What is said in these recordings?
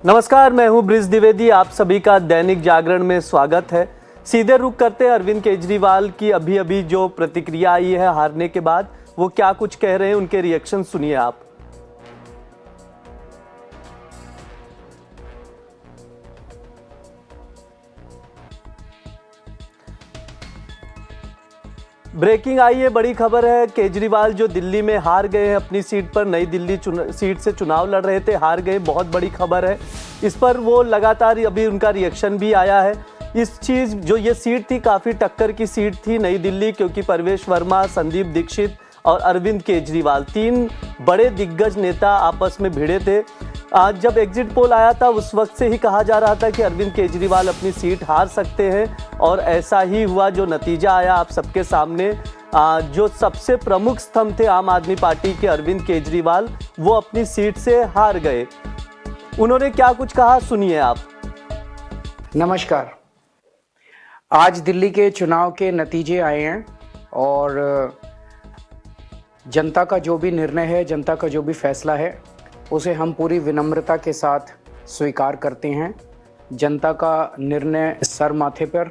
नमस्कार, मैं हूं ब्रिज द्विवेदी। आप सभी का दैनिक जागरण में स्वागत है। सीधे रुख करते हैं अरविंद केजरीवाल की अभी जो प्रतिक्रिया आई है हारने के बाद, वो क्या कुछ कह रहे हैं, उनके रिएक्शन सुनिए आप। ब्रेकिंग आई है, बड़ी खबर है। केजरीवाल जो दिल्ली में हार गए हैं अपनी सीट पर, नई दिल्ली सीट से चुनाव लड़ रहे थे, हार गए, बहुत बड़ी खबर है। इस पर वो लगातार अभी उनका रिएक्शन भी आया है। इस चीज़ जो ये सीट थी, काफ़ी टक्कर की सीट थी नई दिल्ली, क्योंकि परवेश वर्मा, संदीप दीक्षित और अरविंद केजरीवाल, तीन बड़े दिग्गज नेता आपस में भिड़े थे। आज जब एग्जिट पोल आया था, उस वक्त से ही कहा जा रहा था कि अरविंद केजरीवाल अपनी सीट हार सकते हैं, और ऐसा ही हुआ। जो नतीजा आया आप सबके सामने, जो सबसे प्रमुख स्तंभ थे आम आदमी पार्टी के अरविंद केजरीवाल, वो अपनी सीट से हार गए। उन्होंने क्या कुछ कहा, सुनिए आप। नमस्कार। आज दिल्ली के चुनाव के नतीजे आए हैं और जनता का जो भी निर्णय है, जनता का जो भी फैसला है, उसे हम पूरी विनम्रता के साथ स्वीकार करते हैं। जनता का निर्णय सर माथे पर।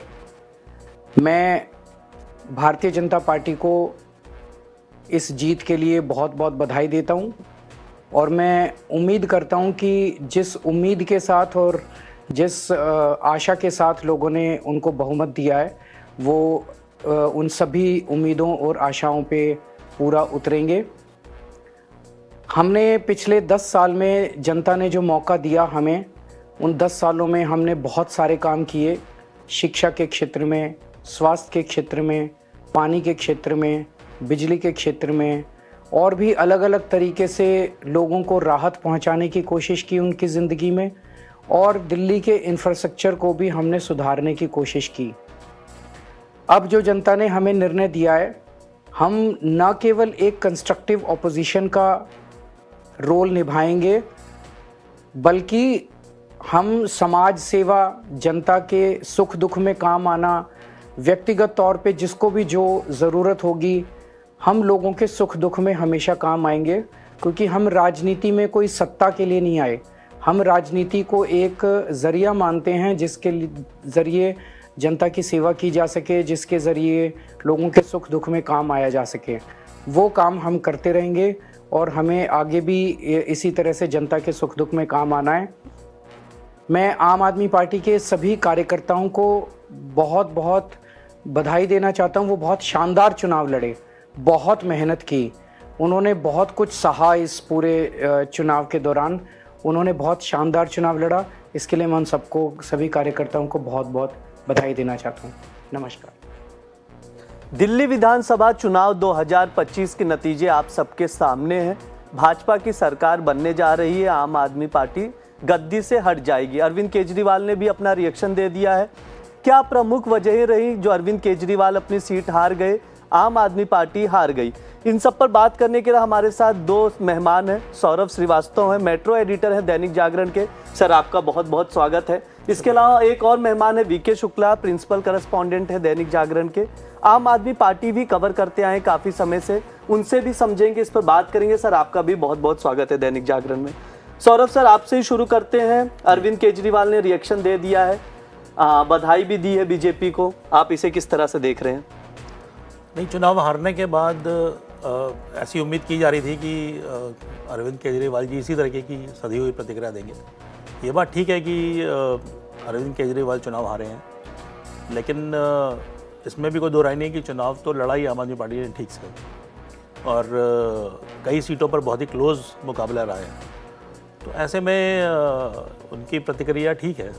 मैं भारतीय जनता पार्टी को इस जीत के लिए बहुत बहुत बधाई देता हूं, और मैं उम्मीद करता हूं कि जिस उम्मीद के साथ और जिस आशा के साथ लोगों ने उनको बहुमत दिया है, वो उन सभी उम्मीदों और आशाओं पे पूरा उतरेंगे। हमने पिछले 10 साल में, जनता ने जो मौका दिया हमें, उन 10 सालों में हमने बहुत सारे काम किए। शिक्षा के क्षेत्र में, स्वास्थ्य के क्षेत्र में, पानी के क्षेत्र में, बिजली के क्षेत्र में, और भी अलग अलग तरीके से लोगों को राहत पहुंचाने की कोशिश की उनकी ज़िंदगी में, और दिल्ली के इंफ्रास्ट्रक्चर को भी हमने सुधारने की कोशिश की। अब जो जनता ने हमें निर्णय दिया है, हम न केवल एक कंस्ट्रक्टिव ऑपोजिशन का रोल निभाएंगे, बल्कि हम समाज सेवा, जनता के सुख दुख में काम आना, व्यक्तिगत तौर पे जिसको भी जो ज़रूरत होगी, हम लोगों के सुख दुख में हमेशा काम आएंगे। क्योंकि हम राजनीति में कोई सत्ता के लिए नहीं आए, हम राजनीति को एक ज़रिया मानते हैं जिसके ज़रिए जनता की सेवा की जा सके, जिसके ज़रिए लोगों के सुख दुख में काम आया जा सके। वो काम हम करते रहेंगे, और हमें आगे भी इसी तरह से जनता के सुख दुख में काम आना है। मैं आम आदमी पार्टी के सभी कार्यकर्ताओं को बहुत बहुत बधाई देना चाहता हूं। वो बहुत शानदार चुनाव लड़े, बहुत मेहनत की, उन्होंने बहुत कुछ सहा इस पूरे चुनाव के दौरान। उन्होंने बहुत शानदार चुनाव लड़ा। इसके लिए मैं उन सबको, सभी कार्यकर्ताओं को बहुत बहुत बधाई देना चाहता हूँ। नमस्कार। दिल्ली विधानसभा चुनाव 2025 के नतीजे आप सबके सामने हैं। भाजपा की सरकार बनने जा रही है, आम आदमी पार्टी गद्दी से हट जाएगी। अरविंद केजरीवाल ने भी अपना रिएक्शन दे दिया है। क्या प्रमुख वजह रही जो अरविंद केजरीवाल अपनी सीट हार गए, आम आदमी पार्टी हार गई? इन सब पर बात करने के लिए हमारे साथ दो मेहमान हैं। सौरभ श्रीवास्तव हैं, मेट्रो एडिटर हैं दैनिक जागरण के। सर, आपका बहुत बहुत स्वागत है। इसके अलावा एक और मेहमान है, वीके शुक्ला, प्रिंसिपल करस्पॉन्डेंट है दैनिक जागरण के। आम आदमी पार्टी भी कवर करते आए काफ़ी समय से, उनसे भी समझेंगे, इस पर बात करेंगे। सर, आपका भी बहुत बहुत स्वागत है दैनिक जागरण में। सौरभ सर, आपसे ही शुरू करते हैं। अरविंद केजरीवाल ने रिएक्शन दे दिया है, बधाई भी दी है बीजेपी को, आप इसे किस तरह से देख रहे हैं? नहीं, चुनाव हारने के बाद ऐसी उम्मीद की जा रही थी कि अरविंद केजरीवाल जी इसी तरीके की सधी हुई प्रतिक्रिया देंगे। ये बात ठीक है कि अरविंद केजरीवाल चुनाव हारे हैं, लेकिन इसमें भी कोई दो राय नहीं कि चुनाव तो लड़ाई आम आदमी पार्टी ने ठीक से, और कई सीटों पर बहुत ही क्लोज मुकाबला रहा है। तो ऐसे में उनकी प्रतिक्रिया ठीक है।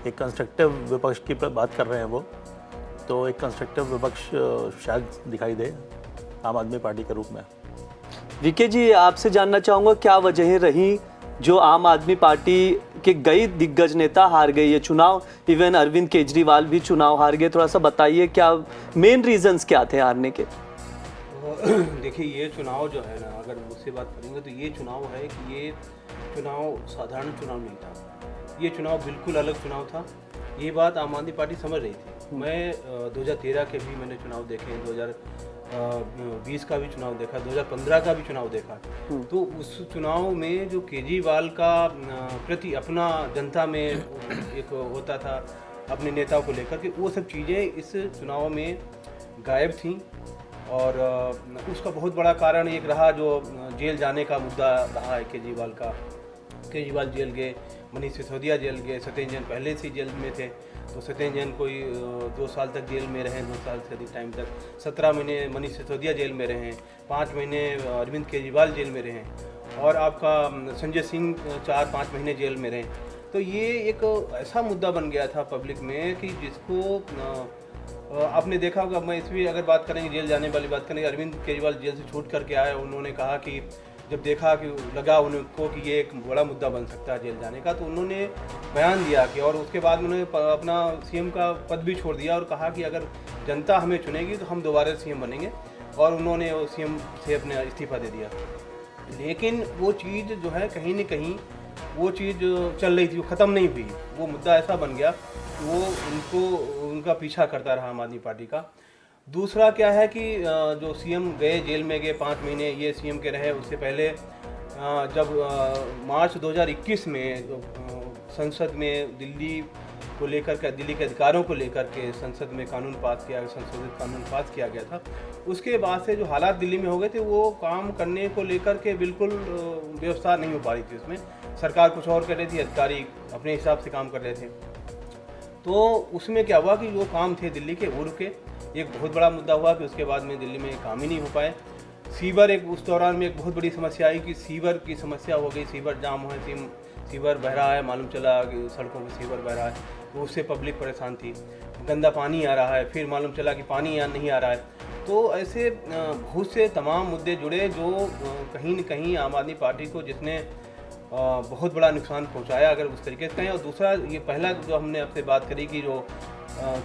एक कंस्ट्रक्टिव विपक्ष की बात कर रहे हैं वो, तो एक कंस्ट्रक्टिव विपक्ष शायद दिखाई दे आम आदमी पार्टी के रूप में। वीके जी, आपसे जानना चाहूँगा, क्या वजह रही जो आम आदमी पार्टी के कई दिग्गज नेता हार गए ये चुनाव? इवन अरविंद केजरीवाल भी चुनाव हार गए। थोड़ा सा बताइए, क्या मेन रीजंस क्या थे हारने के? देखिए, ये चुनाव जो है ना, अगर मुझसे बात करेंगे तो ये चुनाव है कि ये चुनाव साधारण चुनाव नहीं था, ये चुनाव बिल्कुल अलग चुनाव था। ये बात आम आदमी पार्टी समझ रही थी। मैं 2013 के भी मैंने चुनाव देखे हैं, 20 का भी चुनाव देखा, 2015 का भी चुनाव देखा। तो उस चुनाव में जो केजरीवाल का प्रति अपना जनता में एक होता था अपने नेताओं को लेकर के, वो सब चीज़ें इस चुनाव में गायब थीं। और उसका बहुत बड़ा कारण एक रहा जो जेल जाने का मुद्दा रहा है केजरीवाल का। केजरीवाल जेल गए, मनीष सिसोदिया जेल गए, सत्येंद्र जैन पहले से जेल में थे, तो सत्येंद्र जैन कोई 2 साल तक जेल में रहे, 2 साल से अधिक टाइम तक। 17 महीने मनीष सिसोदिया जेल में रहे, 5 महीने अरविंद केजरीवाल जेल में रहे, और आपका संजय सिंह 4-5 महीने जेल में रहे। तो ये एक ऐसा मुद्दा बन गया था पब्लिक में कि जिसको आपने देखा होगा। मैं इसमें अगर बात करेंगे, जेल जाने वाली बात करेंगे, अरविंद केजरीवाल जेल से छूट करके आए, उन्होंने कहा कि जब देखा कि लगा उनको कि ये एक बड़ा मुद्दा बन सकता है जेल जाने का, तो उन्होंने बयान दिया कि, और उसके बाद उन्होंने अपना सीएम का पद भी छोड़ दिया और कहा कि अगर जनता हमें चुनेगी तो हम दोबारा सीएम बनेंगे, और उन्होंने सीएम से अपना इस्तीफा दे दिया। लेकिन वो चीज़ जो है कहीं न कहीं वो चीज़ चल रही थी, वो ख़त्म नहीं हुई। वो मुद्दा ऐसा बन गया कि वो उनका पीछा करता रहा आम आदमी पार्टी का। दूसरा क्या है कि जो सीएम गए, जेल में गए, 5 महीने ये सीएम के रहे। उससे पहले जब मार्च 2021 में संसद में दिल्ली को लेकर के, दिल्ली के अधिकारों को लेकर के संसद में कानून पास किया, संशोधित कानून पास किया गया था, उसके बाद से जो हालात दिल्ली में हो गए थे, वो काम करने को लेकर के बिल्कुल व्यवस्था नहीं हो पा रही थी। उसमें सरकार कुछ और कर रही थी, अधिकारी अपने हिसाब से काम कर रहे थे। तो उसमें क्या हुआ कि जो काम थे दिल्ली के, वो रुके। एक बहुत बड़ा मुद्दा हुआ कि उसके बाद में दिल्ली में काम ही नहीं हो पाए। सीवर, एक उस दौरान में एक बहुत बड़ी समस्या आई कि सीवर की समस्या हो गई, सीवर जाम हुआ, सीवर बह रहा है, मालूम चला कि सड़कों पर सीवर बह रहा है, तो उससे पब्लिक परेशान थी। गंदा पानी आ रहा है, फिर मालूम चला कि पानी यहाँ नहीं आ रहा है। तो ऐसे बहुत से तमाम मुद्दे जुड़े जो कहीं न कहीं आम आदमी पार्टी को, जिसने बहुत बड़ा नुकसान पहुंचाया अगर उस तरीके से कहें। और दूसरा, ये पहला जो हमने आपसे बात करी कि जो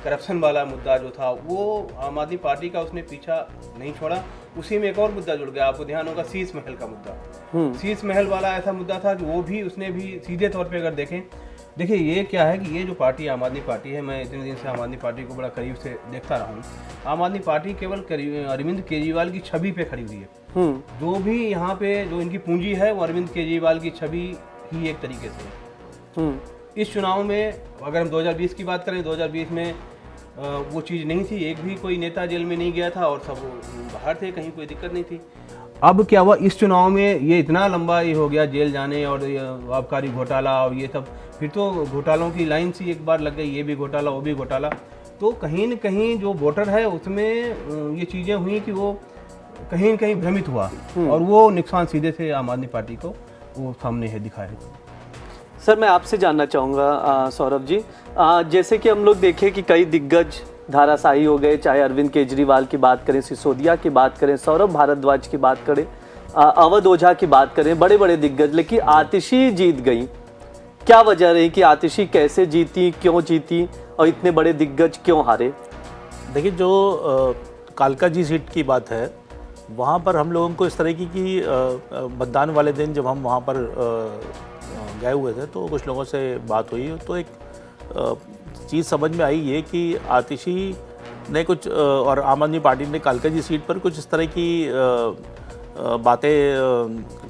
करप्शन वाला मुद्दा जो था, वो आम आदमी पार्टी का उसने पीछा नहीं छोड़ा। उसी में एक और मुद्दा जुड़ गया, आपको ध्यान होगा, शीश महल का मुद्दा। शीश महल वाला ऐसा मुद्दा था कि वो भी उसने भी सीधे तौर पे अगर देखें, देखिए ये क्या है कि ये जो पार्टी आम आदमी पार्टी है, मैं इतने दिन से आम आदमी पार्टी को बड़ा करीब से देखता रहा हूँ। आम आदमी पार्टी केवल अरविंद केजरीवाल की छवि पे खड़ी हुई है। जो भी यहाँ पे जो इनकी पूंजी है, वो अरविंद केजरीवाल की छवि ही एक तरीके से है। इस चुनाव में अगर हम 2020 की बात करें, 2020 में वो चीज़ नहीं थी, एक भी कोई नेता जेल में नहीं गया था और सब बाहर थे, कहीं कोई दिक्कत नहीं थी। अब क्या हुआ, इस चुनाव में ये इतना लंबा ये हो गया जेल जाने और आबकारी घोटाला और ये सब, फिर तो घोटालों की लाइन सी एक बार लग गई, ये भी घोटाला वो भी घोटाला। तो कहीं न कहीं जो वोटर है उसमें ये चीज़ें हुई कि वो कहीं न कहीं भ्रमित हुआ, और वो नुकसान सीधे से आम आदमी पार्टी को वो सामने है दिखाया है। सर, मैं आपसे जानना चाहूँगा सौरभ जी, जैसे कि हम लोग देखें कि कई दिग्गज धाराशाही हो गए, चाहे अरविंद केजरीवाल की बात करें, सिसोदिया की बात करें, सौरभ भारद्वाज की बात करें, अवध ओझा की बात करें, बड़े बड़े दिग्गज, लेकिन आतिशी जीत गई। क्या वजह रही कि आतिशी कैसे जीती, क्यों जीती, और इतने बड़े दिग्गज क्यों हारे? देखिए, जो कालका जी सीट की बात है, वहाँ पर हम लोगों को इस तरह की मतदान वाले दिन जब हम वहाँ पर गए हुए थे, तो कुछ लोगों से बात हुई, तो एक चीज़ समझ में आई ये कि आतिशी ने कुछ और आम आदमी पार्टी ने कालका जी सीट पर कुछ इस तरह की बातें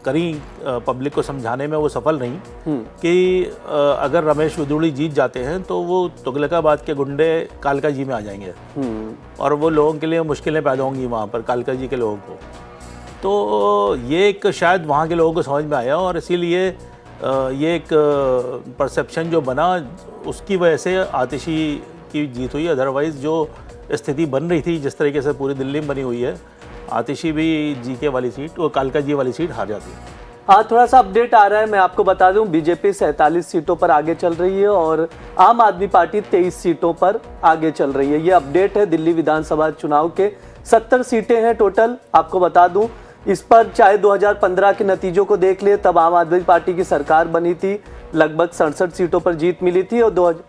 करी पब्लिक को समझाने में, वो सफल नहीं कि अगर रमेश विदुड़ी जीत जाते हैं तो वो तुगलकाबाद के गुंडे कालका जी में आ जाएंगे और वो लोगों के लिए मुश्किलें पैदा होंगी वहाँ पर, कालका जी के लोगों को। तो ये एक शायद वहाँ के लोगों को समझ में आया और इसीलिए ये एक परसेप्शन जो बना, उसकी वजह से आतिशी की जीत हुई। अदरवाइज़ जो स्थिति बन रही थी, जिस तरीके से पूरी दिल्ली में बनी हुई है, आतिशी भी जीके वाली सीट, वो कालका जी वाली सीट हार जाती है। हाँ, थोड़ा सा अपडेट आ रहा है, मैं आपको बता दूं, बीजेपी 47 सीटों पर आगे चल रही है और आम आदमी पार्टी 23 सीटों पर आगे चल रही है। ये अपडेट है दिल्ली विधानसभा चुनाव के। 70 सीटें हैं टोटल, आपको बता दूं। इस पर चाहे 2015 के नतीजों को देख ले, तब आम आदमी पार्टी की सरकार बनी थी, लगभग 67 सीटों पर जीत मिली थी और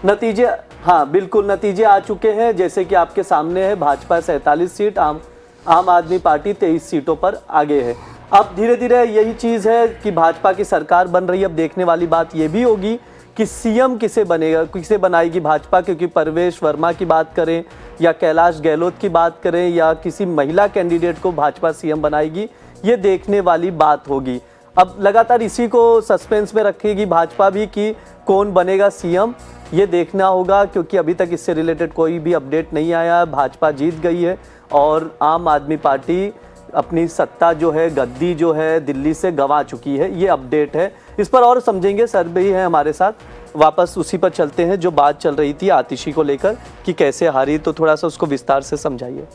नतीजे, हाँ बिल्कुल नतीजे आ चुके हैं, जैसे कि आपके सामने है। भाजपा 47 सीट, आम आदमी पार्टी 23 सीटों पर आगे है। अब धीरे धीरे यही चीज़ है कि भाजपा की सरकार बन रही है। अब देखने वाली बात यह भी होगी कि सीएम किसे बनेगा, किसे बनाएगी भाजपा, क्योंकि परवेश वर्मा की बात करें या कैलाश गहलोत की बात करें या किसी महिला कैंडिडेट को भाजपा सीएम बनाएगी, ये देखने वाली बात होगी। अब लगातार इसी को सस्पेंस में रखेगी भाजपा भी कि कौन बनेगा सीएम, ये देखना होगा, क्योंकि अभी तक इससे रिलेटेड कोई भी अपडेट नहीं आया। भाजपा जीत गई है और आम आदमी पार्टी अपनी सत्ता जो है, गद्दी जो है, दिल्ली से गंवा चुकी है, ये अपडेट है। इस पर और समझेंगे, सर भी हैं हमारे साथ। वापस उसी पर चलते हैं जो बात चल रही थी आतिशी को लेकर कि कैसे हारी, तो थोड़ा सा उसको विस्तार से समझाइए।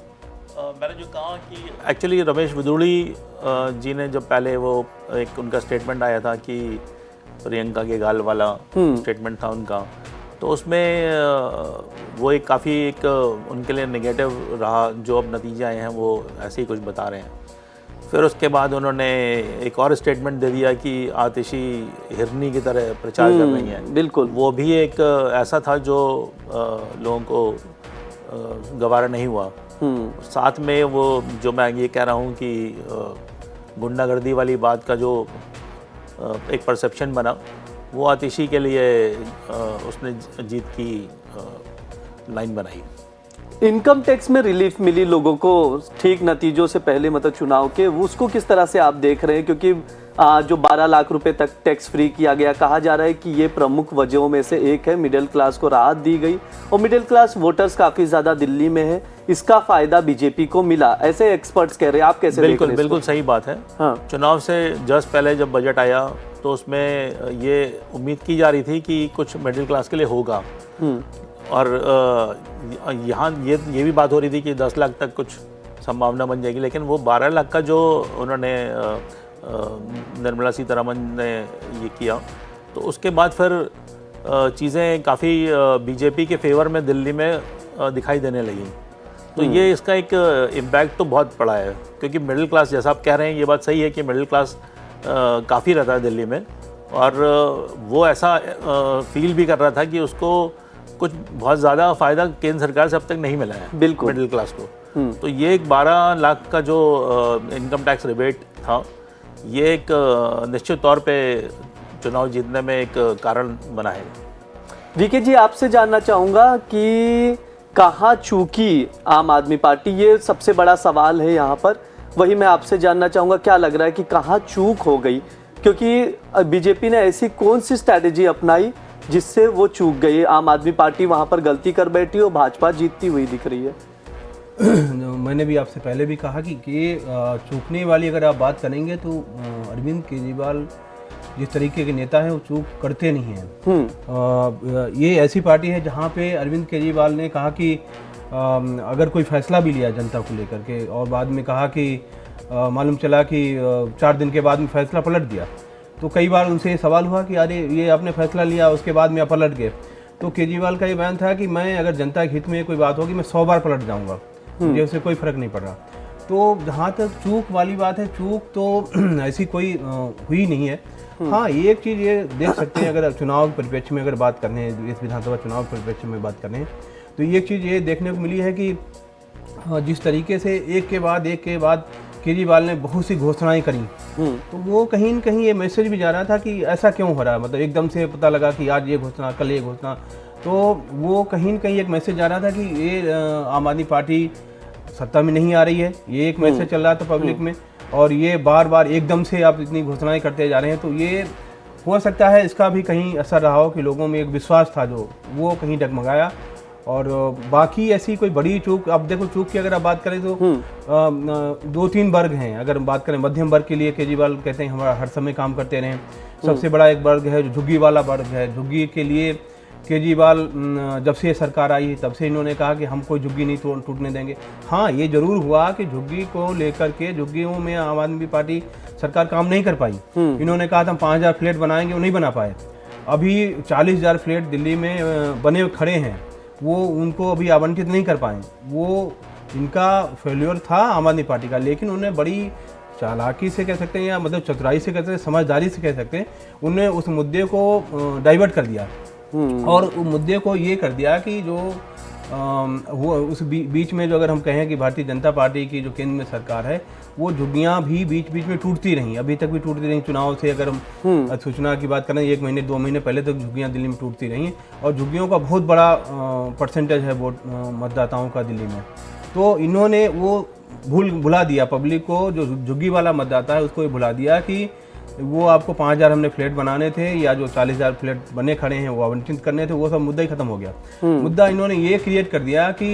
मैंने जो कहा कि एक्चुअली रमेश विदुड़ी जी ने जब पहले वो एक उनका स्टेटमेंट आया था कि प्रियंका के गाल वाला स्टेटमेंट था उनका, तो उसमें वो एक काफ़ी एक उनके लिए नेगेटिव रहा। जो अब नतीजे आए हैं वो ऐसे ही कुछ बता रहे हैं। फिर उसके बाद उन्होंने एक और स्टेटमेंट दे दिया कि आतिशी हिरनी की तरह प्रचार कर रही हैं। बिल्कुल, वो भी एक ऐसा था जो लोगों को गवारा नहीं हुआ। साथ में वो जो मैं ये कह रहा हूँ कि गुंडागर्दी वाली बात का जो एक परसेप्शन बना, वो आतिशी के लिए उसने जीत की लाइन बनाई। इनकम टैक्स में रिलीफ मिली लोगों को ठीक नतीजों से पहले, मतलब चुनाव के, उसको किस तरह से आप देख रहे हैं? क्योंकि जो 12 लाख रुपए तक टैक्स फ्री किया गया, कहा जा रहा है कि ये प्रमुख वजहों में से एक है। मिडिल क्लास को राहत दी गई और मिडिल क्लास वोटर्स काफी ज्यादा दिल्ली में है, इसका फायदा बीजेपी को मिला, ऐसे एक्सपर्ट्स कह रहे हैं। आप कैसे देख रहे हैं? बिल्कुल सही बात है। हाँ। चुनाव से जस्ट पहले जब बजट आया तो उसमें ये उम्मीद की जा रही थी कि कुछ मिडिल क्लास के लिए होगा, और यहाँ ये भी बात हो रही थी कि 10 लाख तक कुछ संभावना बन जाएगी, लेकिन वो 12 लाख का जो उन्होंने निर्मला सीतारमन ने ये किया, तो उसके बाद फिर चीज़ें काफ़ी बीजेपी के फेवर में दिल्ली में दिखाई देने लगी। तो ये इसका एक इम्पैक्ट तो बहुत पड़ा है, क्योंकि मिडिल क्लास, जैसा आप कह रहे हैं, ये बात सही है कि मिडिल क्लास काफ़ी रहता है दिल्ली में, और वो ऐसा फील भी कर रहा था कि उसको कुछ बहुत ज़्यादा फ़ायदा केंद्र सरकार से अब तक नहीं मिला है। बिल्कुल, मिडिल क्लास को। तो ये एक 12 लाख का जो इनकम टैक्स रिबेट था, ये एक निश्चित तौर पे चुनाव जीतने में एक कारण बना है। वीके जी, आपसे जानना चाहूँगा कि कहाँ चूकी आम आदमी पार्टी, ये सबसे बड़ा सवाल है यहाँ पर। वही मैं आपसे जानना चाहूँगा, क्या लग रहा है कि कहाँ चूक हो गई? क्योंकि बीजेपी ने ऐसी कौन सी स्ट्रैटेजी अपनाई जिससे वो चूक गई? आम आदमी पार्टी वहाँ पर गलती कर बैठी और भाजपा जीतती हुई दिख रही है। मैंने भी आपसे पहले भी कहा कि चूकने वाली अगर आप बात करेंगे तो अरविंद केजरीवाल जिस तरीके के नेता हैं वो चूक करते नहीं हैं। ये ऐसी पार्टी है जहाँ पे अरविंद केजरीवाल ने कहा कि अगर कोई फैसला भी लिया जनता को लेकर के, और बाद में कहा कि मालूम चला कि 4 दिन के बाद में फैसला पलट दिया, तो कई बार उनसे सवाल हुआ कि अरे ये आपने फैसला लिया उसके बाद में आप पलट गए। तो केजरीवाल का ये बयान था कि मैं अगर जनता के हित में कोई बात होगी मैं 100 बार पलट जाऊँगा, मुझे उससे कोई फ़र्क नहीं पड़ रहा। तो जहाँ तक चूक वाली बात है, चूक तो ऐसी कोई हुई नहीं है। हाँ, एक चीज़ ये देख सकते हैं, अगर चुनाव के परिप्रेक्ष्य में अगर बात करने हैं, इस विधानसभा चुनाव के परिप्रेक्ष्य में बात करने हैं, तो एक चीज़ ये देखने को मिली है कि जिस तरीके से एक के बाद केजरीवाल ने बहुत सी घोषणाएं करी, तो वो कहीं न कहीं ये मैसेज भी जा रहा था कि ऐसा क्यों हो रहा है, मतलब एकदम से पता लगा कि आज ये घोषणा, कल ये घोषणा, तो वो कहीं न कहीं एक मैसेज जा रहा था कि ये आम आदमी पार्टी सत्ता में नहीं आ रही है, ये एक मैसेज चल रहा था पब्लिक में। और ये बार बार एकदम से आप इतनी घोषणाएं करते जा रहे हैं, तो ये हो सकता है इसका भी कहीं असर रहा हो कि लोगों में एक विश्वास था जो वो कहीं डगमगाया। और बाकी ऐसी कोई बड़ी चूक, अब देखो चूक की अगर आप बात करें तो 2-3 वर्ग हैं। अगर बात करें मध्यम वर्ग के लिए, केजरीवाल कहते हैं हमारा हर समय काम करते रहें। सबसे बड़ा एक वर्ग है जो झुग्गी वाला वर्ग है। झुग्गी के लिए केजरीवाल जब से सरकार आई है तब से इन्होंने कहा कि हम कोई झुग्गी नहीं टूटने देंगे। हाँ, ये जरूर हुआ कि झुग्गी को लेकर के, झुग्गियों में आम आदमी पार्टी सरकार काम नहीं कर पाई। इन्होंने कहा था हम 5000 फ्लैट बनाएंगे, वो नहीं बना पाए। अभी 40,000 फ्लैट दिल्ली में बने खड़े हैं, वो उनको अभी आवंटित नहीं कर पाए। वो इनका फेल्योर था आम आदमी पार्टी का, लेकिन उन्हें बड़ी चालाकी से कह सकते हैं या मतलब चतुराई से कह सकते हैं, समझदारी से कह सकते हैं, उन्हें उस मुद्दे को डाइवर्ट कर दिया। और मुद्दे को ये कर दिया कि जो वो उस बीच में जो अगर हम कहें कि भारतीय जनता पार्टी की जो केंद्र में सरकार है, वो झुग्गियां भी बीच बीच में टूटती रहीं, अभी तक भी टूटती रहीं। चुनाव से अगर हम सूचना की बात करें, 1 महीने 2 महीने पहले तक झुग्गियां दिल्ली में टूटती रहीं, और झुग्गियों का बहुत बड़ा परसेंटेज है वोट मतदाताओं का दिल्ली में। तो इन्होंने वो भुला दिया पब्लिक को, जो झुग्गी वाला मतदाता है उसको ये भुला दिया कि वो आपको 5,000 हमने फ्लैट बनाने थे, या जो 40,000 फ्लैट बने खड़े हैं वो आवंटित करने थे, वो सब मुद्दा ही खत्म हो गया। मुद्दा इन्होंने ये क्रिएट कर दिया कि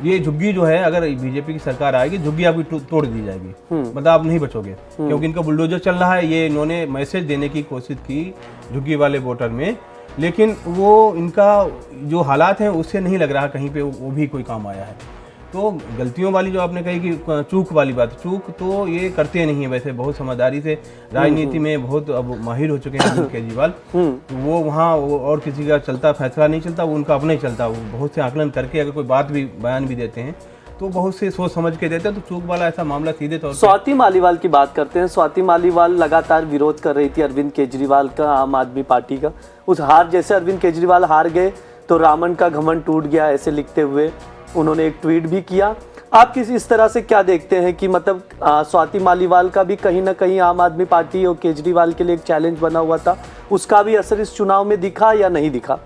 ये झुग्गी जो है, अगर बीजेपी की सरकार आएगी, झुग्गी आपकी तोड़ दी जाएगी, मतलब आप नहीं बचोगे, क्योंकि इनका बुलडोजर चल रहा है। ये इन्होंने मैसेज देने की कोशिश की झुग्गी वाले वोटर में, लेकिन वो इनका जो हालात हैं उससे नहीं लग रहा कहीं पे वो भी कोई काम आया है। तो गलतियों वाली जो आपने कही कि चूक वाली बात, चूक तो ये करते नहीं है, वैसे बहुत समझदारी से राजनीति में बहुत अब माहिर हो चुके हैं अरविंद केजरीवाल। तो वो वहाँ और किसी का चलता फैसला नहीं चलता, वो उनका अपना ही चलता। वो बहुत से आकलन करके अगर कोई बात भी बयान भी देते हैं तो बहुत से सोच समझ के देते हैं। तो चूक वाला ऐसा मामला सीधे तौर पर स्वाति मालीवाल की बात करते हैं। स्वाति मालीवाल लगातार विरोध कर रही थी अरविंद केजरीवाल का, आम आदमी पार्टी का। उस हार जैसे अरविंद केजरीवाल हार गए तो रावण का घमंड टूट गया, ऐसे लिखते हुए उन्होंने एक ट्वीट भी किया। आप इस तरह से क्या देखते हैं कि मतलब स्वाति मालीवाल का भी कहीं ना कहीं आम आदमी पार्टी और केजरीवाल के लिए एक चैलेंज बना हुआ था, उसका भी असर इस चुनाव में दिखा या नहीं दिखा?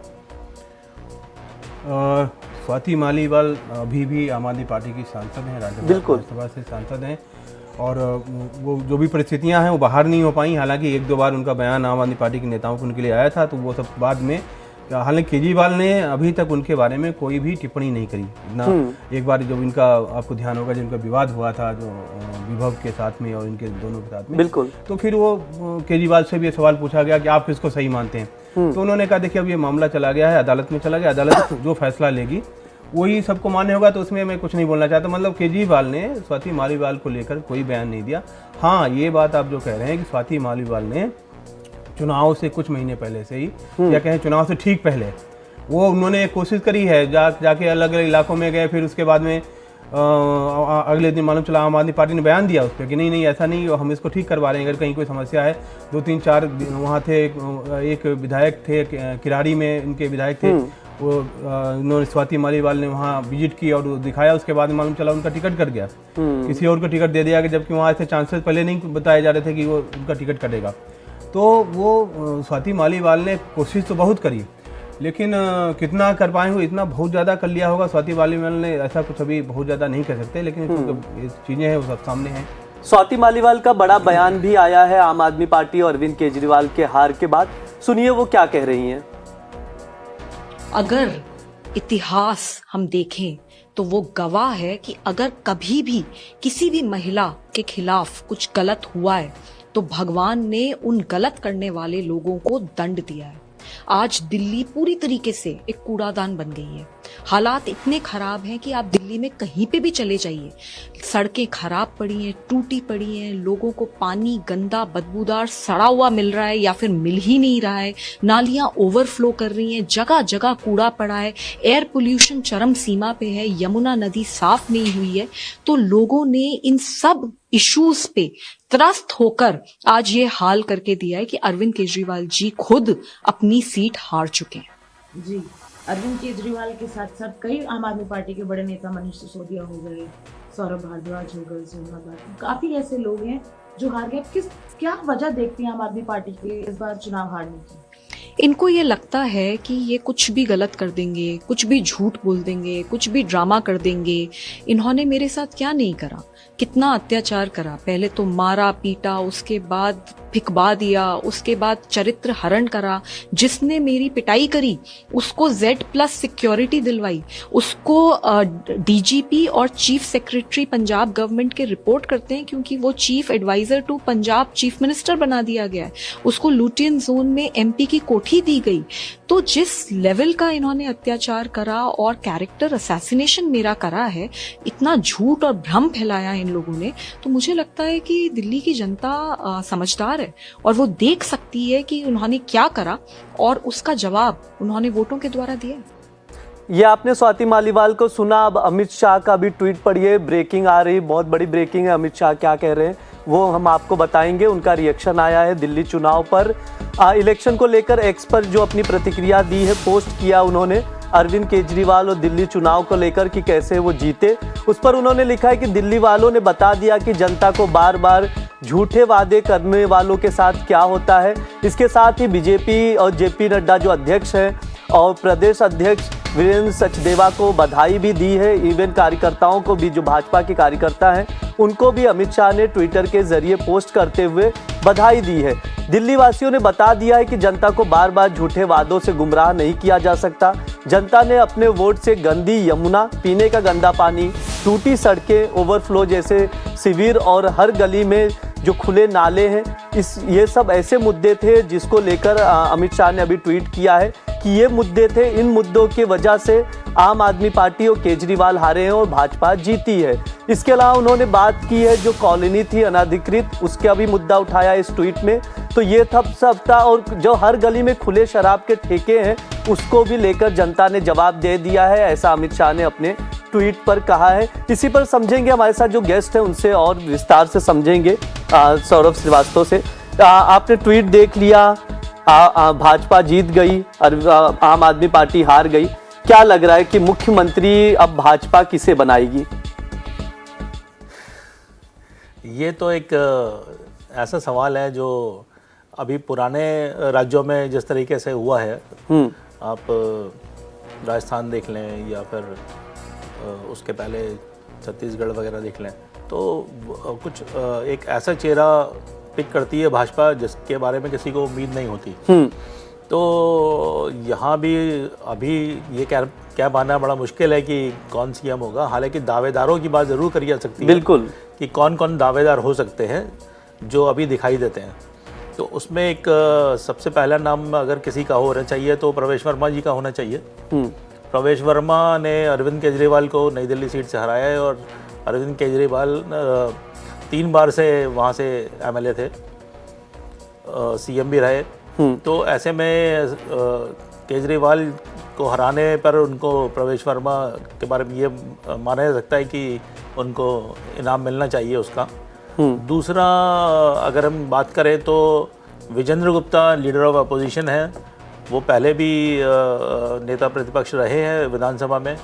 स्वाति मालीवाल अभी भी आम आदमी पार्टी की सांसद हैं, राज्यसभा से सांसद हैं, और वो जो भी परिस्थितियां हैं वो बाहर नहीं हो पाई। हालांकि 1-2 बार उनका बयान आम आदमी पार्टी के नेताओं को उनके लिए आया था, तो वो सब बाद में। हालांकि केजरीवाल ने अभी तक उनके बारे में कोई भी टिप्पणी नहीं करी ना। एक बार जब इनका, आपको ध्यान होगा, जब इनका विवाद हुआ था जो विभव के साथ में और इनके दोनों के साथ में, बिल्कुल, तो फिर वो केजरीवाल से भी ये सवाल पूछा गया कि आप किसको सही मानते हैं। तो उन्होंने कहा देखिए अब ये मामला चला गया है, अदालत में चला गया, अदालत जो फैसला लेगी वही सबको मान्य होगा, तो उसमें मैं कुछ नहीं बोलना चाहता। मतलब केजरीवाल ने स्वाति मालीवाल को लेकर कोई बयान नहीं दिया। हाँ, ये बात आप जो कह रहे हैं कि स्वाति मालीवाल ने चुनाव से कुछ महीने पहले से ही, या कहें चुनाव से ठीक पहले, वो उन्होंने कोशिश करी है, जाके अलग अलग इलाकों में गए। फिर उसके बाद में अगले दिन मालूम चला आम आदमी पार्टी ने बयान दिया उस पर कि नहीं ऐसा नहीं, हम इसको ठीक करवा रहे हैं, अगर कहीं कोई समस्या है। 2-3-4 दिन वहाँ थे, एक विधायक थे किराड़ी में, इनके विधायक थे, वो उन्होंने स्वाति मालीवाल ने वहाँ विजिट की और दिखाया। उसके बाद मालूम चला उनका टिकट कट गया, किसी और को टिकट दे दिया, जबकि वहाँ ऐसे चांसेस पहले नहीं बताए जा रहे थे कि वो उनका टिकट कटेगा। तो वो स्वाति मालीवाल ने कोशिश तो बहुत करी, लेकिन कितना कर पाए हो, इतना बहुत ज़्यादा कर लिया होगा स्वाति मालीवाल ने, ऐसा कुछ अभी बहुत ज़्यादा नहीं कर सकते। लेकिन ये चीज़ें हैं वो सब सामने हैं। स्वाति मालीवाल का बड़ा बयान भी आया है आम आदमी पार्टी और अरविंद केजरीवाल के हार के बाद, सुनिए वो क्या कह रही हैं। अगर इतिहास हम देखें तो वो गवाह है कि अगर कभी भी किसी भी महिला के खिलाफ कुछ गलत हुआ है तो भगवान ने उन गलत करने वाले लोगों को दंड दिया है। आज दिल्ली पूरी तरीके से एक कूड़ादान बन गई है। हालात इतने खराब हैं कि आप दिल्ली में कहीं पे भी चले जाइए, सड़कें खराब पड़ी हैं, टूटी पड़ी हैं, लोगों को पानी गंदा बदबूदार सड़ा हुआ मिल रहा है या फिर मिल ही नहीं रहा है, नालियां ओवरफ्लो कर रही हैं, जगह जगह कूड़ा पड़ा है, एयर पोल्यूशन चरम सीमा पे है, यमुना नदी साफ नहीं हुई है। तो लोगों ने इन सब इश्यूज पे त्रस्त होकर आज ये हाल करके दिया है कि अरविंद केजरीवाल जी खुद अपनी सीट हार चुके हैं। जी, अरविंद केजरीवाल के साथ साथ कई आम आदमी पार्टी के बड़े नेता, मनीष सिसोदिया हो गए, सौरभ भारद्वाज हो गए, सोमनाथ भारती, काफी ऐसे लोग हैं जो हार गए। क्या वजह देखती है आम आदमी पार्टी के इस बार चुनाव हारने की? इनको ये लगता है कि ये कुछ भी गलत कर देंगे, कुछ भी झूठ बोल देंगे, कुछ भी ड्रामा कर देंगे। इन्होंने मेरे साथ क्या नहीं करा, कितना अत्याचार करा, पहले तो मारा पीटा, उसके बाद फिकवा दिया, उसके बाद चरित्र हरण करा। जिसने मेरी पिटाई करी उसको Z+ सिक्योरिटी दिलवाई, उसको DGP और चीफ सेक्रेटरी पंजाब गवर्नमेंट के रिपोर्ट करते हैं क्योंकि वो chief adviser to Punjab chief minister बना दिया गया है। उसको लुटियन जोन में MP की कोठी दी गई। तो जिस लेवल का इन्होंने अत्याचार करा और कैरेक्टर असैसिनेशन मेरा करा है, इतना झूठ और भ्रम फैलाया इन लोगों ने, तो मुझे लगता है कि दिल्ली की जनता समझदार है और वो देख सकती है कि उन्होंने क्या करा और उसका जवाब उन्होंने वोटों के द्वारा दिया। ये आपने स्वाति मालीवाल को सुना। अब अमित शाह का भी ट्वीट पढ़िए, ब्रेकिंग आ रही, बहुत बड़ी ब्रेकिंग है। अमित शाह क्या कह रहे हैं वो हम आपको बताएंगे। उनका रिएक्शन आया है दिल्ली चुनाव पर, इलेक्शन को लेकर एक्स पर जो अपनी प्रतिक्रिया दी है, पोस्ट किया उन्होंने। अरविंद केजरीवाल और दिल्ली चुनाव को लेकर कि कैसे वो जीते। उस पर उन्होंने लिखा है कि दिल्ली वालों ने बता दिया कि जनता को बार बार झूठे वादे करने वालों के साथ क्या होता है। इसके साथ ही बीजेपी और जेपी नड्डा जो अध्यक्ष हैं और प्रदेश अध्यक्ष वीरेंद्र सचदेवा को बधाई भी दी है। इवन कार्यकर्ताओं को भी, जो भाजपा के कार्यकर्ता हैं, उनको भी अमित शाह ने ट्विटर के जरिए पोस्ट करते हुए बधाई दी है। दिल्ली वासियों ने बता दिया है कि जनता को बार बार झूठे वादों से गुमराह नहीं किया जा सकता। जनता ने अपने वोट से गंदी यमुना, पीने का गंदा पानी, टूटी सड़कें, ओवरफ्लो जैसे शिविर और हर गली में जो खुले नाले हैं, ये सब ऐसे मुद्दे थे जिसको लेकर अमित शाह ने अभी ट्वीट किया है कि ये मुद्दे थे, इन मुद्दों की वजह से आम आदमी पार्टी और केजरीवाल हारे हैं और भाजपा जीती है। इसके अलावा उन्होंने बात की है जो कॉलोनी थी अनाधिकृत, उसका भी मुद्दा उठाया इस ट्वीट में। तो ये सब था। और जो हर गली में खुले शराब के ठेके हैं, उसको भी लेकर जनता ने जवाब दे दिया है, ऐसा अमित शाह ने अपने ट्वीट पर कहा है। इसी पर समझेंगे, हमारे साथ जो गेस्ट हैं उनसे और विस्तार से समझेंगे। सौरभ श्रीवास्तव से, आपने ट्वीट देख लिया, भाजपा जीत गई और आम आदमी पार्टी हार गई। क्या लग रहा है कि मुख्यमंत्री अब भाजपा किसे बनाएगी? ये तो एक ऐसा सवाल है जो अभी पुराने राज्यों में जिस तरीके से हुआ है, आप राजस्थान देख लें या फिर उसके पहले छत्तीसगढ़ वगैरह देख लें, तो कुछ एक ऐसा चेहरा पिक करती है भाजपा जिसके बारे में किसी को उम्मीद नहीं होती। तो यहाँ भी अभी ये क्या मानना बड़ा मुश्किल है कि कौन सीएम होगा। हालांकि दावेदारों की बात ज़रूर करी जा सकती है, बिल्कुल, कि कौन कौन दावेदार हो सकते हैं जो अभी दिखाई देते हैं। तो उसमें एक सबसे पहला नाम अगर किसी का होना चाहिए तो प्रवेश वर्मा जी का होना चाहिए। प्रवेश वर्मा ने अरविंद केजरीवाल को नई दिल्ली सीट से हराया है और अरविंद केजरीवाल 3 बार से वहाँ से एमएलए थे, सीएम भी रहे। तो ऐसे में केजरीवाल को हराने पर उनको प्रवेश वर्मा के बारे में ये माना जा सकता है कि उनको इनाम मिलना चाहिए उसका। दूसरा, अगर हम बात करें तो Vijender Gupta leader of opposition है, वो पहले भी नेता प्रतिपक्ष रहे हैं विधानसभा में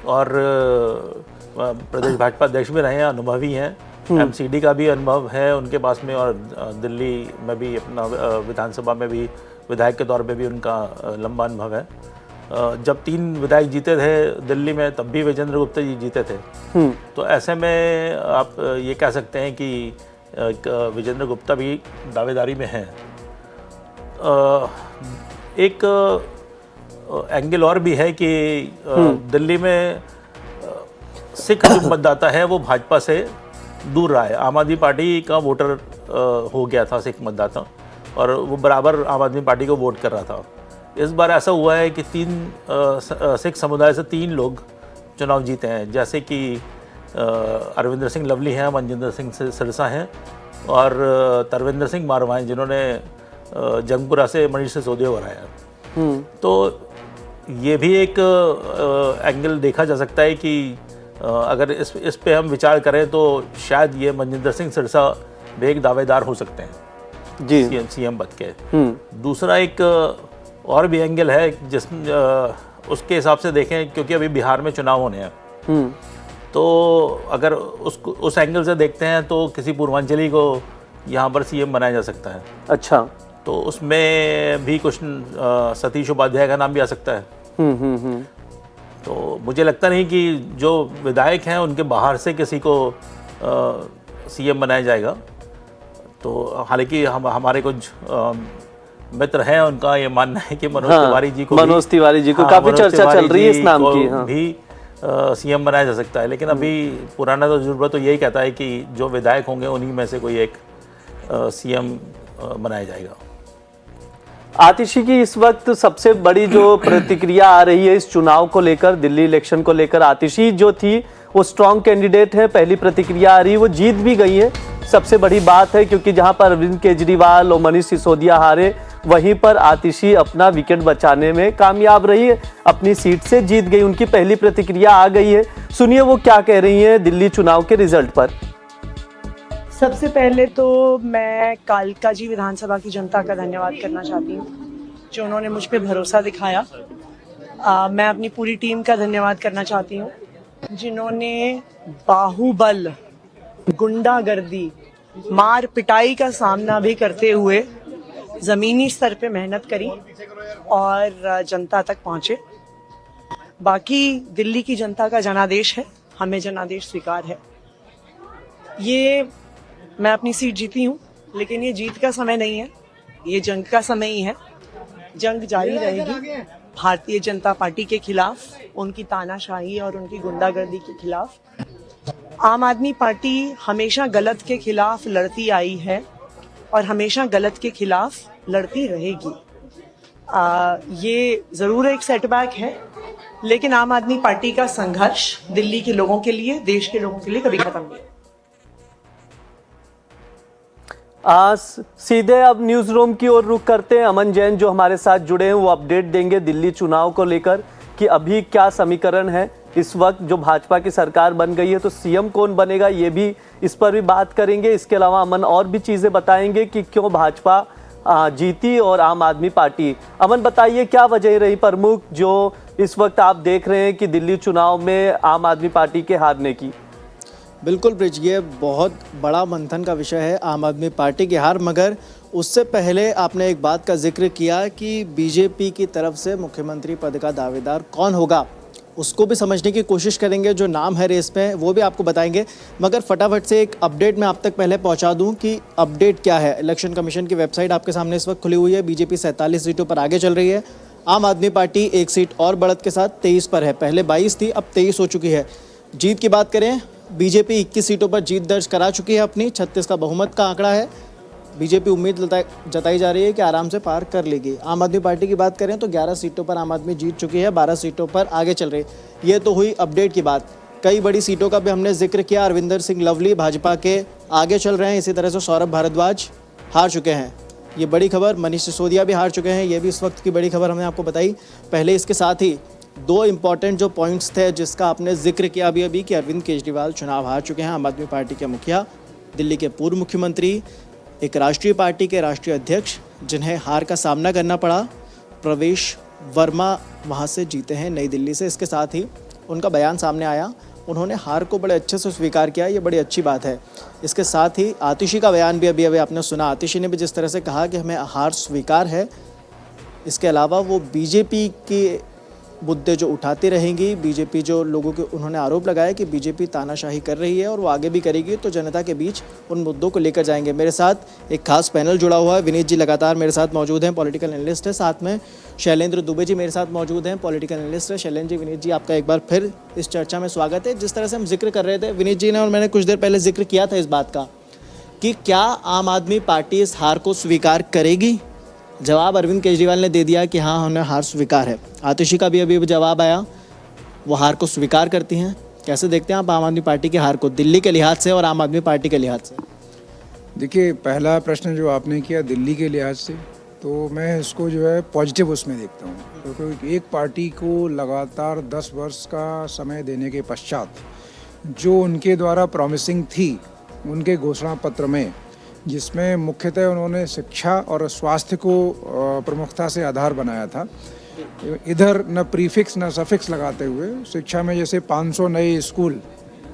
और प्रदेश भाजपा अध्यक्ष भी रहे हैं, अनुभवी हैं। एमसीडी का भी अनुभव है उनके पास में और दिल्ली में भी अपना विधानसभा में भी विधायक के तौर पे भी उनका लंबा अनुभव है। जब 3 विधायक जीते थे दिल्ली में तब भी विजेंद्र गुप्ता जी जीते थे। तो ऐसे में आप ये कह सकते हैं कि विजेंद्र गुप्ता भी दावेदारी में हैं। एक एंगल और भी है कि दिल्ली में सिख जो मतदाता है वो भाजपा से दूर रहा है। आम आदमी पार्टी का वोटर हो गया था सिख मतदाता और वो बराबर आम आदमी पार्टी को वोट कर रहा था। इस बार ऐसा हुआ है कि 3 सिख समुदाय से 3 लोग चुनाव जीते हैं, जैसे कि अरविंदर सिंह लवली हैं, मनजिंदर सिंह सिरसा हैं और तरविंदर सिंह मारवा हैं, जिन्होंने जंगपुरा से मनीष सिसोदिया को हराया। तो ये भी एक एंगल देखा जा सकता है कि अगर इस पे हम विचार करें तो शायद ये मनजिंदर सिंह सिरसा भी एक दावेदार हो सकते हैं जी सीएम पद के। दूसरा एक और भी एंगल है जिस उसके हिसाब से देखें, क्योंकि अभी बिहार में चुनाव होने हैं, तो अगर उस एंगल से देखते हैं तो किसी पूर्वांचली को यहाँ पर सीएम बनाया जा सकता है। अच्छा, तो उसमें भी कुछ सतीश उपाध्याय का नाम भी आ सकता है। तो मुझे लगता नहीं कि जो विधायक हैं उनके बाहर से किसी को सीएम बनाया जाएगा। तो हालांकि हमारे कुछ मित्र हैं, उनका ये मानना है कि मनोज तिवारी जी को काफी चर्चा चल रही है इस नाम की, भी सीएम बनाया जा सकता है। लेकिन अभी पुराना तजुर्बा तो यही कहता है कि जो विधायक होंगे उन्हीं में से कोई एक सीएम बनाया जाएगा। आतिशी की इस वक्त सबसे बड़ी जो प्रतिक्रिया आ रही है इस चुनाव को लेकर, दिल्ली इलेक्शन को लेकर, आतिशी जो थी वो स्ट्रॉन्ग कैंडिडेट है, पहली प्रतिक्रिया आ रही है, वो जीत भी गई है। सबसे बड़ी बात है क्योंकि जहां पर अरविंद केजरीवाल और मनीष सिसोदिया हारे, वहीं पर आतिशी अपना विकेट बचाने में कामयाब रही है, अपनी सीट से जीत गई। उनकी पहली प्रतिक्रिया आ गई है, सुनिए वो क्या कह रही हैं दिल्ली चुनाव के रिजल्ट पर। सबसे पहले तो मैं कालकाजी विधानसभा की जनता का धन्यवाद करना चाहती हूँ, जो उन्होंने मुझ पे भरोसा दिखाया मैं अपनी पूरी टीम का धन्यवाद करना चाहती हूँ जिन्होंने बाहुबल, गुंडागर्दी, मार पिटाई का सामना भी करते हुए ज़मीनी स्तर पे मेहनत करी और जनता तक पहुँचे। बाकी दिल्ली की जनता का जनादेश है, हमें जनादेश स्वीकार है। ये मैं अपनी सीट जीती हूँ, लेकिन ये जीत का समय नहीं है, ये जंग का समय ही है। जंग जारी रहेगी भारतीय जनता पार्टी के खिलाफ, उनकी तानाशाही और उनकी गुंडागर्दी के खिलाफ। आम आदमी पार्टी हमेशा गलत के खिलाफ लड़ती आई है और हमेशा गलत के खिलाफ लड़ती रहेगी। ये ज़रूर एक सेटबैक है, लेकिन आम आदमी पार्टी का संघर्ष दिल्ली के लोगों के लिए, देश के लोगों के लिए कभी खत्म नहीं। सीधे अब न्यूज रूम की ओर रुख करते हैं। अमन जैन जो हमारे साथ जुड़े हैं वो अपडेट देंगे दिल्ली चुनाव को लेकर कि अभी क्या समीकरण है। इस वक्त जो भाजपा की सरकार बन गई है तो सीएम कौन बनेगा, ये भी इस पर भी बात करेंगे। इसके अलावा अमन और भी चीजें बताएंगे कि क्यों भाजपा जीती और आम आदमी पार्टी। अमन बताइए क्या वजह रही प्रमुख जो इस वक्त आप देख रहे हैं कि दिल्ली चुनाव में आम आदमी पार्टी के हारने की। बिल्कुल ब्रिज, ये बहुत बड़ा मंथन का विषय है आम आदमी पार्टी की हार। मगर उससे पहले आपने एक बात का जिक्र किया कि बीजेपी की तरफ से मुख्यमंत्री पद का दावेदार कौन होगा, उसको भी समझने की कोशिश करेंगे। जो नाम है रेस में वो भी आपको बताएंगे। मगर फटाफट से एक अपडेट मैं आप तक पहले पहुंचा दूं कि अपडेट क्या है। इलेक्शन कमीशन की वेबसाइट आपके सामने इस वक्त खुली हुई है। बीजेपी 47 सीटों पर आगे चल रही है। आम आदमी पार्टी एक सीट और बढ़त के साथ 23 पर है। पहले 22 थी, अब 23 हो चुकी है। जीत की बात करें, बीजेपी 21 सीटों पर जीत दर्ज करा चुकी है अपनी। 36 का बहुमत का आंकड़ा है। बीजेपी उम्मीद जताई जा रही है कि आराम से पार कर लेगी। आम आदमी पार्टी की बात करें तो 11 सीटों पर आम आदमी जीत चुकी है, 12 सीटों पर आगे चल रही है। ये तो हुई अपडेट की बात। कई बड़ी सीटों का भी हमने जिक्र किया। अरविंदर सिंह लवली भाजपा के आगे चल रहे हैं। इसी तरह से सौरभ भारद्वाज हार चुके हैं, ये बड़ी खबर। मनीष सिसोदिया भी हार चुके हैं, ये भी इस वक्त की बड़ी खबर हमने आपको बताई। पहले इसके साथ ही दो इम्पॉर्टेंट जो पॉइंट्स थे जिसका आपने जिक्र किया अभी कि अरविंद केजरीवाल चुनाव हार चुके हैं। आम आदमी पार्टी के मुखिया, दिल्ली के पूर्व मुख्यमंत्री, एक राष्ट्रीय पार्टी के राष्ट्रीय अध्यक्ष जिन्हें हार का सामना करना पड़ा, प्रवेश वर्मा वहां से जीते हैं नई दिल्ली से। इसके साथ ही उनका बयान सामने आया, उन्होंने हार को बड़े अच्छे से स्वीकार किया, ये बड़ी अच्छी बात है। इसके साथ ही आतिशी का बयान भी अभी आपने सुना। आतिशी ने भी जिस तरह से कहा कि हमें हार स्वीकार है। इसके अलावा वो बीजेपी के मुद्दे जो उठाती रहेंगी, बीजेपी जो लोगों के उन्होंने आरोप लगाया कि बीजेपी तानाशाही कर रही है और वो आगे भी करेगी, तो जनता के बीच उन मुद्दों को लेकर जाएंगे। मेरे साथ एक खास पैनल जुड़ा हुआ है। विनीत जी लगातार मेरे साथ मौजूद हैं, पॉलिटिकल एनालिस्ट है। साथ में शैलेंद्र दुबे जी मेरे साथ मौजूद हैं, पॉलिटिकल एनालिस्ट है। शैलेंद्र जी, विनीत जी, आपका एक बार फिर इस चर्चा में स्वागत है। जिस तरह से हम जिक्र कर रहे थे, विनीत जी ने और मैंने कुछ देर पहले जिक्र किया था इस बात का कि क्या आम आदमी पार्टी इस हार को स्वीकार करेगी। जवाब अरविंद केजरीवाल ने दे दिया कि हाँ, उन्हें हार स्वीकार है। आतिशी का भी अभी जवाब आया, वो हार को स्वीकार करती हैं। कैसे देखते हैं आप आम आदमी पार्टी की हार को, दिल्ली के लिहाज से और आम आदमी पार्टी के लिहाज से? देखिए, पहला प्रश्न जो आपने किया दिल्ली के लिहाज से, तो मैं इसको जो है पॉजिटिव उसमें देखता हूँ। क्योंकि एक पार्टी को लगातार 10 वर्ष का समय देने के पश्चात जो उनके द्वारा प्रॉमिसिंग थी उनके घोषणा पत्र में, जिसमें मुख्यतः उन्होंने शिक्षा और स्वास्थ्य को प्रमुखता से आधार बनाया था, इधर न प्रीफिक्स न सफिक्स लगाते हुए शिक्षा में जैसे 500 नए स्कूल